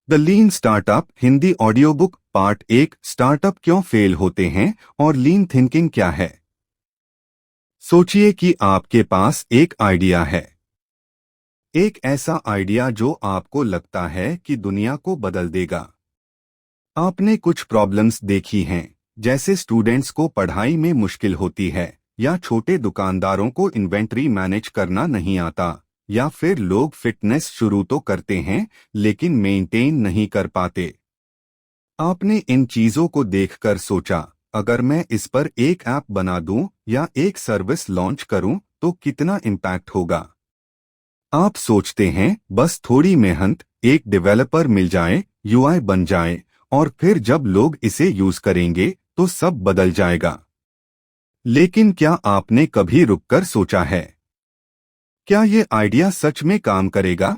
The lean startup Hindi audio book part 1 startup क्यों fail होते हैं और लीन थिंकिंग क्या है। सोचिए कि आपके पास एक आइडिया है। एक ऐसा आइडिया जो आपको लगता है कि दुनिया को बदल देगा। आपने कुछ प्रॉब्लम्स देखी हैं, जैसे स्टूडेंट्स को पढ़ाई में मुश्किल होती है, या छोटे दुकानदारों को इन्वेंट्री मैनेज करना नहीं आता, या फिर लोग फिटनेस शुरू तो करते हैं लेकिन मेंटेन नहीं कर पाते। आपने इन चीजों को देखकर सोचा, अगर मैं इस पर एक ऐप बना दूं या एक सर्विस लॉन्च करूं तो कितना इम्पैक्ट होगा। आप सोचते हैं बस थोड़ी मेहनत, एक डेवलपर मिल जाए, यूआई बन जाए, और फिर जब लोग इसे यूज करेंगे तो सब बदल जाएगा। लेकिन क्या आपने कभी रुककर सोचा है, क्या ये आइडिया सच में काम करेगा?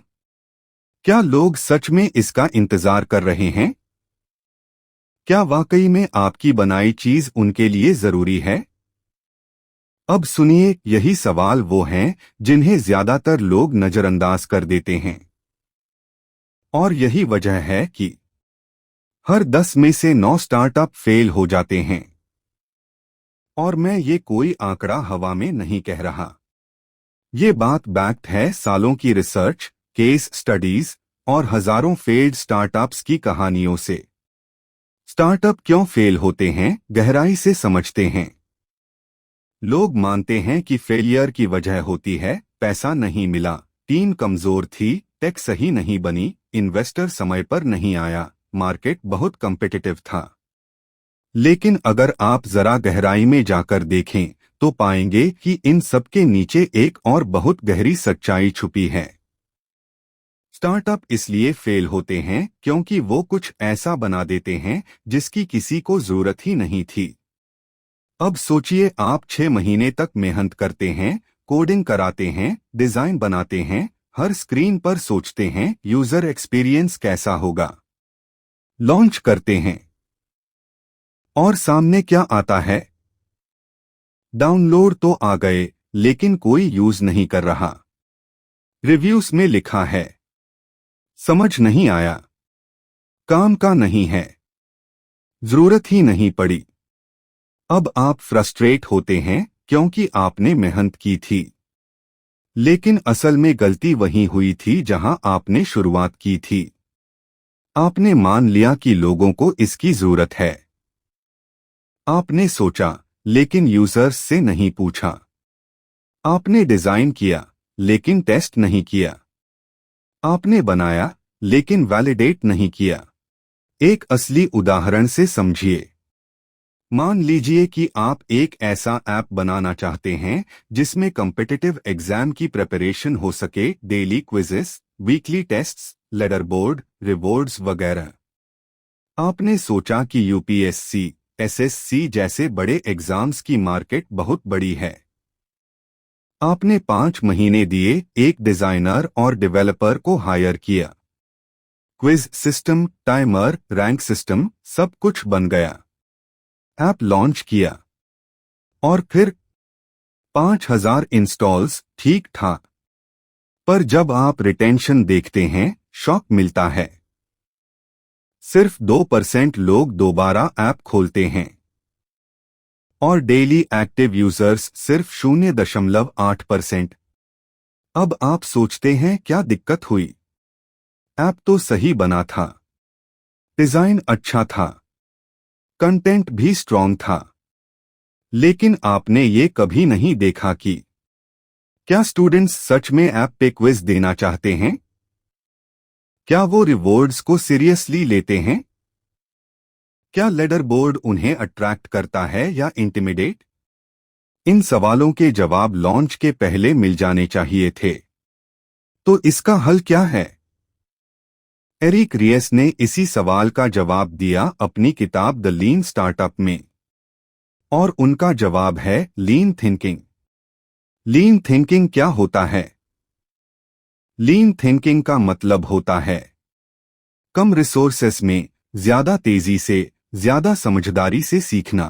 क्या लोग सच में इसका इंतजार कर रहे हैं? क्या वाकई में आपकी बनाई चीज उनके लिए जरूरी है? अब सुनिए, यही सवाल वो हैं जिन्हें ज्यादातर लोग नजरअंदाज कर देते हैं। और यही वजह है कि हर 10 में से 9 स्टार्टअप फेल हो जाते हैं। और मैं ये कोई आंकड़ा हवा में नहीं कह रहा। ये बात बैक्ड है सालों की रिसर्च, केस स्टडीज और हजारों फेल्ड स्टार्टअप्स की कहानियों से। स्टार्टअप क्यों फेल होते हैं, गहराई से समझते हैं। लोग मानते हैं कि फेलियर की वजह होती है पैसा नहीं मिला, टीम कमजोर थी, टेक सही नहीं बनी, इन्वेस्टर समय पर नहीं आया, मार्केट बहुत कॉम्पिटिटिव था। लेकिन अगर आप जरा गहराई में जाकर देखें तो पाएंगे कि इन सब के नीचे एक और बहुत गहरी सच्चाई छुपी है। स्टार्टअप इसलिए फेल होते हैं क्योंकि वो कुछ ऐसा बना देते हैं जिसकी किसी को जरूरत ही नहीं थी। अब सोचिए, आप 6 महीने तक मेहनत करते हैं, कोडिंग कराते हैं, डिजाइन बनाते हैं, हर स्क्रीन पर सोचते हैं यूजर एक्सपीरियंस कैसा होगा। लॉन्च करते हैं और सामने क्या आता है? डाउनलोड तो आ गए लेकिन कोई यूज नहीं कर रहा। रिव्यूज में लिखा है समझ नहीं आया, काम का नहीं है, जरूरत ही नहीं पड़ी। अब आप फ्रस्ट्रेट होते हैं क्योंकि आपने मेहनत की थी, लेकिन असल में गलती वहीं हुई थी जहां आपने शुरुआत की थी। आपने मान लिया कि लोगों को इसकी जरूरत है। आपने सोचा लेकिन यूजर्स से नहीं पूछा। आपने डिजाइन किया लेकिन टेस्ट नहीं किया। आपने बनाया लेकिन वैलिडेट नहीं किया। एक असली उदाहरण से समझिए। मान लीजिए कि आप एक ऐसा ऐप बनाना चाहते हैं जिसमें कॉम्पिटिटिव एग्जाम की प्रिपरेशन हो सके, daily quizzes, weekly tests, ladder board, rewards वगैरह। आपने सोचा कि यूपीएससी, एसएससी जैसे एग्जाम्स एग्जाम्स की मार्केट बहुत बड़ी है। आपने 5 महीने दिए, एक डिजाइनर और डेवलपर को हायर किया। Quiz system, timer, rank system, सब कुछ बन गया। ऐप लॉन्च किया और फिर 5000 इंस्टॉल्स, ठीक था। पर जब आप रिटेंशन देखते हैं, शॉक मिलता है। सिर्फ 2% लोग दोबारा ऐप खोलते हैं और डेली एक्टिव यूजर्स सिर्फ 0.8%। अब आप सोचते हैं क्या दिक्कत हुई? ऐप तो सही बना था, डिजाइन अच्छा था, कंटेंट भी स्ट्रॉन्ग था, लेकिन आपने ये कभी नहीं देखा कि क्या स्टूडेंट्स सच में ऐप पे क्विज देना चाहते हैं? क्या वो रिवॉर्ड्स को सीरियसली लेते हैं? क्या लेडर बोर्ड उन्हें अट्रैक्ट करता है या इंटिमिडेट? इन सवालों के जवाब लॉन्च के पहले मिल जाने चाहिए थे। तो इसका हल क्या है? एरिक रियस ने इसी सवाल का जवाब दिया अपनी किताब द लीन स्टार्टअप में। और उनका जवाब है लीन थिंकिंग। लीन थिंकिंग क्या होता है? लीन थिंकिंग का मतलब होता है कम रिसोर्सेस में ज्यादा तेजी से, ज्यादा समझदारी से सीखना।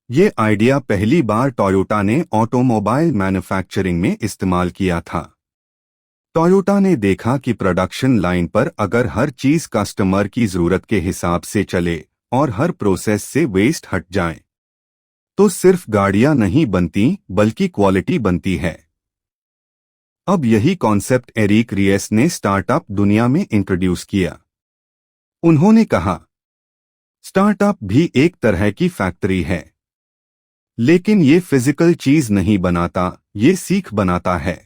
ये आइडिया पहली बार टोयोटा ने ऑटोमोबाइल मैन्युफैक्चरिंग में इस्तेमाल किया था। टोयोटा ने देखा कि प्रोडक्शन लाइन पर अगर हर चीज कस्टमर की जरूरत के हिसाब से चले और हर प्रोसेस से वेस्ट हट जाए तो सिर्फ गाड़ियां नहीं बनती बल्कि क्वालिटी बनती है। अब यही कॉन्सेप्ट एरिक रियस ने स्टार्टअप दुनिया में इंट्रोड्यूस किया। उन्होंने कहा, स्टार्टअप भी एक तरह की फैक्ट्री है, लेकिन ये फिजिकल चीज नहीं बनाता, ये सीख बनाता है।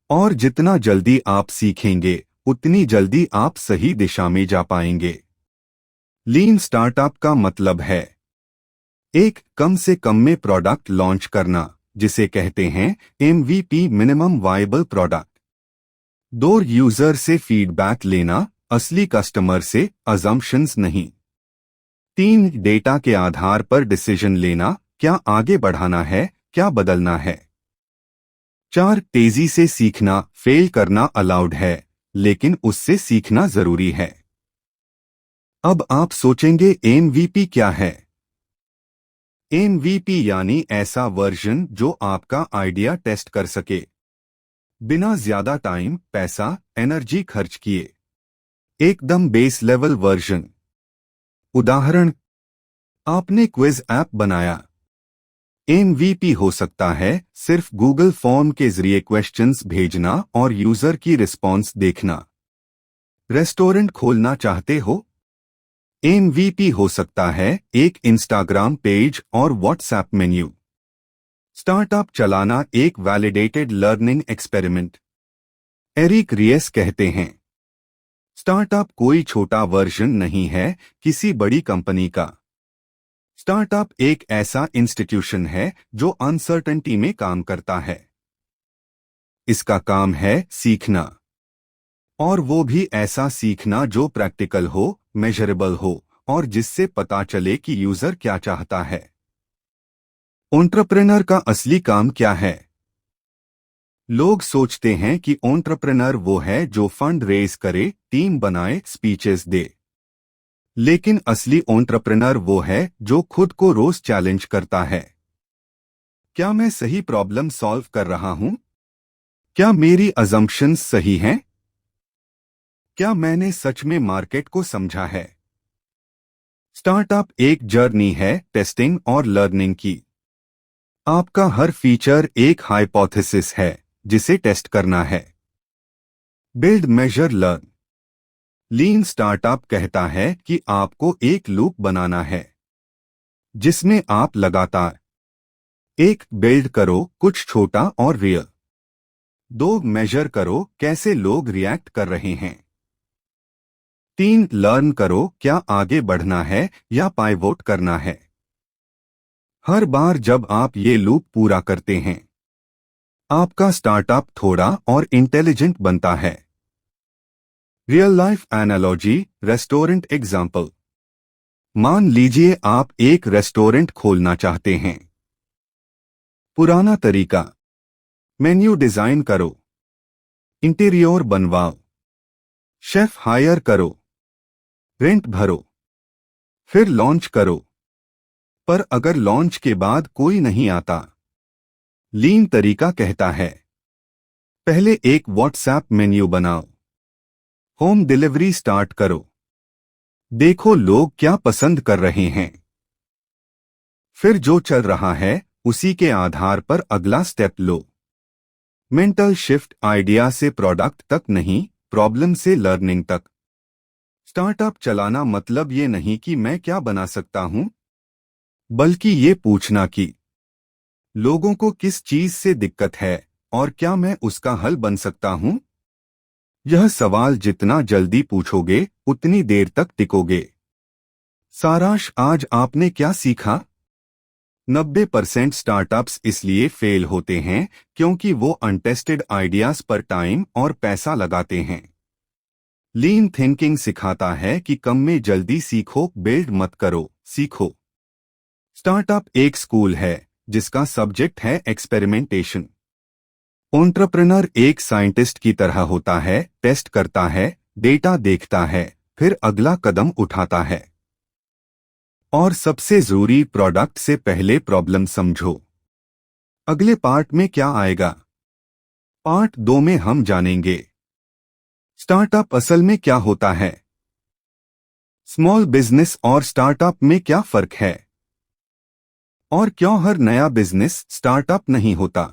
और जितना जल्दी आप सीखेंगे उतनी जल्दी आप सही दिशा में जा पाएंगे। लीन स्टार्टअप का मतलब है एक कम से कम में प्रोडक्ट लॉन्च करना, जिसे कहते हैं MVP minimum viable product. 2 user से फीडबैक लेना, असली कस्टमर से, अजम्पशंस नहीं। 3 डेटा के आधार पर डिसीजन लेना, क्या आगे बढ़ाना है, क्या बदलना है। 4 तेजी से सीखना, फेल करना अलाउड है लेकिन उससे सीखना जरूरी है। अब आप सोचेंगे MVP क्या है? MVP यानी ऐसा वर्जन जो आपका आइडिया टेस्ट कर सके बिना ज्यादा टाइम, पैसा, एनर्जी खर्च किए। एकदम बेस लेवल वर्जन। उदाहरण, आपने क्विज ऐप बनाया। MVP हो सकता है सिर्फ गूगल फॉर्म के जरिए क्वेश्चंस भेजना और यूजर की रिस्पॉन्स देखना। रेस्टोरेंट खोलना चाहते हो? MVP हो सकता है एक इंस्टाग्राम पेज और व्हाट्सएप मेन्यू। स्टार्टअप चलाना एक validated learning experiment. Eric Reis कहते हैं, स्टार्टअप कोई छोटा वर्जन नहीं है किसी बड़ी कंपनी का। स्टार्टअप एक ऐसा इंस्टीट्यूशन है जो अनसर्टेनिटी में काम करता है। इसका काम है सीखना, और वो भी ऐसा सीखना जो प्रैक्टिकल हो, मेजरेबल हो और जिससे पता चले कि यूजर क्या चाहता है। एंटरप्रेन्योर का असली काम क्या है? लोग सोचते हैं कि एंटरप्रेन्योर वो है जो फंड रेज करे, टीम बनाए, स्पीचेस दे। लेकिन असली एंटरप्रेन्योर वो है जो खुद को रोज चैलेंज करता है। क्या मैं सही प्रॉब्लम सॉल्व कर रहा हूं? क्या मेरी अजम्पशंस सही हैं? क्या मैंने सच में मार्केट को समझा है? स्टार्टअप एक जर्नी है टेस्टिंग और लर्निंग की। आपका हर फीचर एक हाइपोथेसिस है जिसे टेस्ट करना है। Build, measure, learn. Lean startup कहता है कि आपको एक लूप बनाना है जिसमें आप लगातार 1 बिल्ड करो कुछ छोटा और रियल, 2 मेजर करो कैसे लोग रिएक्ट कर रहे हैं, 3 लर्न करो क्या आगे बढ़ना है या पाइवोट करना है। हर बार जब आप ये लूप पूरा करते हैं आपका स्टार्टअप थोड़ा और इंटेलिजेंट बनता है। Real life analogy, restaurant example. मान लीजिए आप एक रेस्टोरेंट खोलना चाहते हैं। पुराना तरीका, मेन्यू डिजाइन करो, इंटीरियर बनवाओ, शेफ हायर करो, रेंट भरो, फिर लॉन्च करो। पर अगर लॉन्च के बाद कोई नहीं आता? लीन तरीका कहता है, पहले एक व्हाट्सएप मेन्यू बनाओ, होम डिलीवरी स्टार्ट करो, देखो लोग क्या पसंद कर रहे हैं, फिर जो चल रहा है उसी के आधार पर अगला स्टेप लो। मेंटल शिफ्ट, आइडिया से प्रोडक्ट तक नहीं, प्रॉब्लम से लर्निंग तक। स्टार्टअप चलाना मतलब ये नहीं कि मैं क्या बना सकता हूं, बल्कि ये पूछना कि लोगों को किस चीज से दिक्कत है और क्या मैं उसका हल बन सकता हूं। यह सवाल जितना जल्दी पूछोगे उतनी देर तक टिकोगे। सारांश, आज आपने क्या सीखा? 90% स्टार्टअप्स इसलिए फेल होते हैं क्योंकि वो अनटेस्टेड आइडियाज पर टाइम और पैसा लगाते हैं। लीन थिंकिंग सिखाता है कि कम में जल्दी सीखो, बिल्ड मत करो, सीखो। स्टार्टअप एक स्कूल है जिसका सब्जेक्ट है एक्सपेरिमेंटेशन। एंटरप्रेन्योर एक साइंटिस्ट की तरह होता है, टेस्ट करता है, डेटा देखता है, फिर अगला कदम उठाता है। और सबसे जरूरी, प्रोडक्ट से पहले प्रॉब्लम समझो। अगले पार्ट में क्या आएगा? पार्ट 2 में हम जानेंगे स्टार्टअप असल में क्या होता है, स्मॉल बिजनेस और स्टार्टअप में क्या फर्क है, और क्यों हर नया बिजनेस स्टार्टअप नहीं होता।